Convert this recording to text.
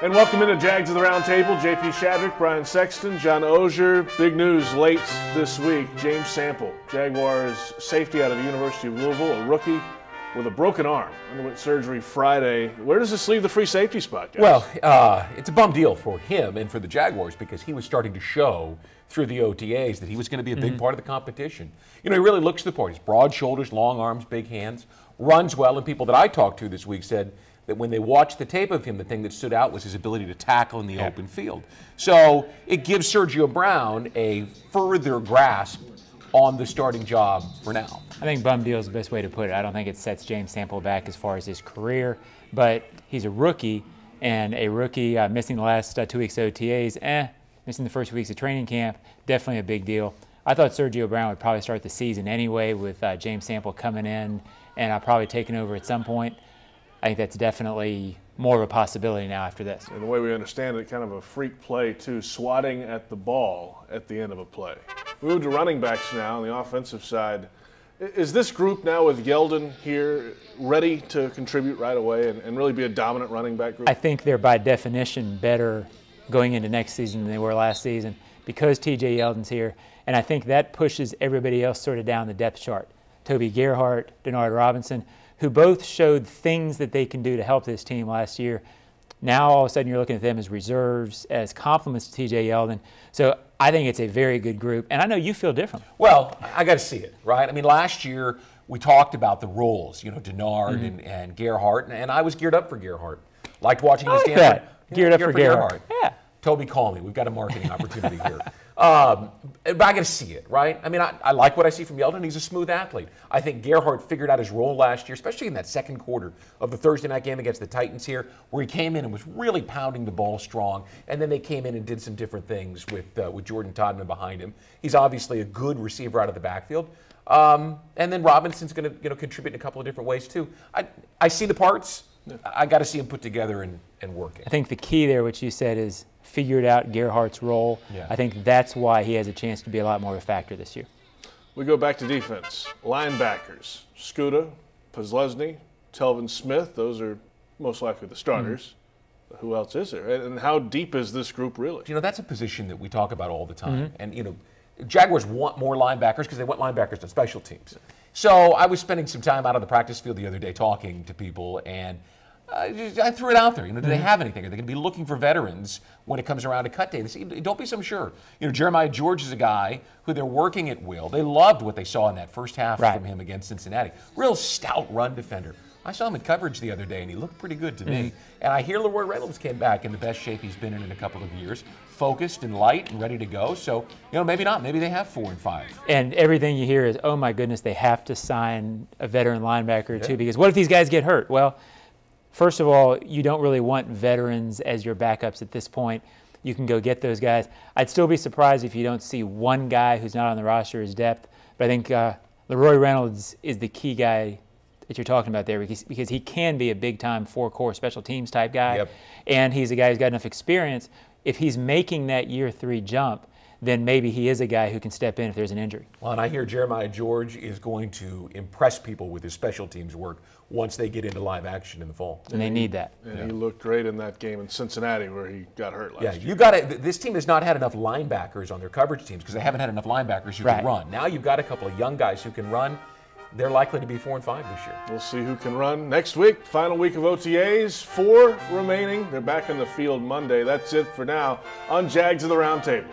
And welcome into Jags of the Roundtable. JP Shadrick, Brian Sexton, John Oehser. Big news late this week. James Sample, Jaguars safety out of the University of Louisville, a rookie with a broken arm, underwent surgery Friday. Where does this leave the free safety spot, guys? Well, it's a bum deal for him and for the Jaguars because he was starting to show through the OTAs that he was going to be a big part of the competition. You know, he really looks the part. He's broad shoulders, long arms, big hands, runs well, and people that I talked to this week said that when they watched the tape of him, the thing that stood out was his ability to tackle in the open field. So it gives Sergio Brown a further grasp on the starting job for now. I think bum deal is the best way to put it. I don't think it sets James Sample back as far as his career, but he's a rookie, and a rookie missing the last 2 weeks of OTAs, missing the first weeks of training camp, definitely a big deal. I thought Sergio Brown would probably start the season anyway with James Sample coming in and probably taking over at some point. I think that's definitely more of a possibility now after this. And the way we understand it, kind of a freak play too, swatting at the ball at the end of a play. We move to running backs now on the offensive side. Is this group now with Yeldon here ready to contribute right away and really be a dominant running back group? I think they're by definition better going into next season than they were last season because TJ Yeldon's here, and I think that pushes everybody else sort of down the depth chart. Toby Gerhart, Denard Robinson, who both showed things that they can do to help this team last year. Now all of a sudden you're looking at them as reserves, as complements to TJ Yeldon. So I think it's a very good group, and I know you feel different. Well, I got to see it, right? I mean, last year we talked about the roles, you know, Denard and Gerhart, and I was geared up for Gerhart. Liked watching him stand that. Geared up for Gerhart. Yeah. Toby, call me. We've got a marketing opportunity here. But I got to see it, right? I mean, I like what I see from Yeldon. He's a smooth athlete. I think Gerhart figured out his role last year, especially in that second quarter of the Thursday night game against the Titans here, where he came in and was really pounding the ball strong. And then they came in and did some different things with Jordan Todman behind him. He's obviously a good receiver out of the backfield. And then Robinson's going to contribute in a couple of different ways too. I see the parts. I got to see him put together and work it. I think the key there, what you said, is figured out Gerhart's role. Yeah. I think that's why he has a chance to be a lot more of a factor this year. We go back to defense. Linebackers, Skuta, Pazlesny, Telvin Smith, those are most likely the starters. Who else is there? And how deep is this group really? You know, that's a position that we talk about all the time. And, you know, Jaguars want more linebackers because they want linebackers on special teams. So I was spending some time out on the practice field the other day talking to people, and I threw it out there. You know, do they have anything? Are they going to be looking for veterans when it comes around to cut day? They say, don't be so sure. You know, Jeremiah George is a guy who they're working at will. They loved what they saw in that first half from him against Cincinnati. Real stout run defender. I saw him in coverage the other day, and he looked pretty good to me. And I hear Leroy Reynolds came back in the best shape he's been in a couple of years, focused and light and ready to go. So, you know, maybe not. Maybe they have 4 and 5. And everything you hear is, oh, my goodness, they have to sign a veteran linebacker too, because what if these guys get hurt? Well, first of all, you don't really want veterans as your backups at this point. You can go get those guys. I'd still be surprised if you don't see one guy who's not on the roster as depth. But I think Leroy Reynolds is the key guy that you're talking about there because he can be a big-time 4-core special teams type guy. And he's a guy who's got enough experience. If he's making that year 3 jump, then maybe he is a guy who can step in if there's an injury. Well, and I hear Jeremiah George is going to impress people with his special teams work once they get into live action in the fall. And they need that. And he looked great in that game in Cincinnati where he got hurt last year. You got to. This team has not had enough linebackers on their coverage teams because they haven't had enough linebackers who can run. Now you've got a couple of young guys who can run. They're likely to be 4 and 5 this year. We'll see who can run next week. Final week of OTAs, 4 remaining. They're back in the field Monday. That's it for now on Jags of the Roundtable.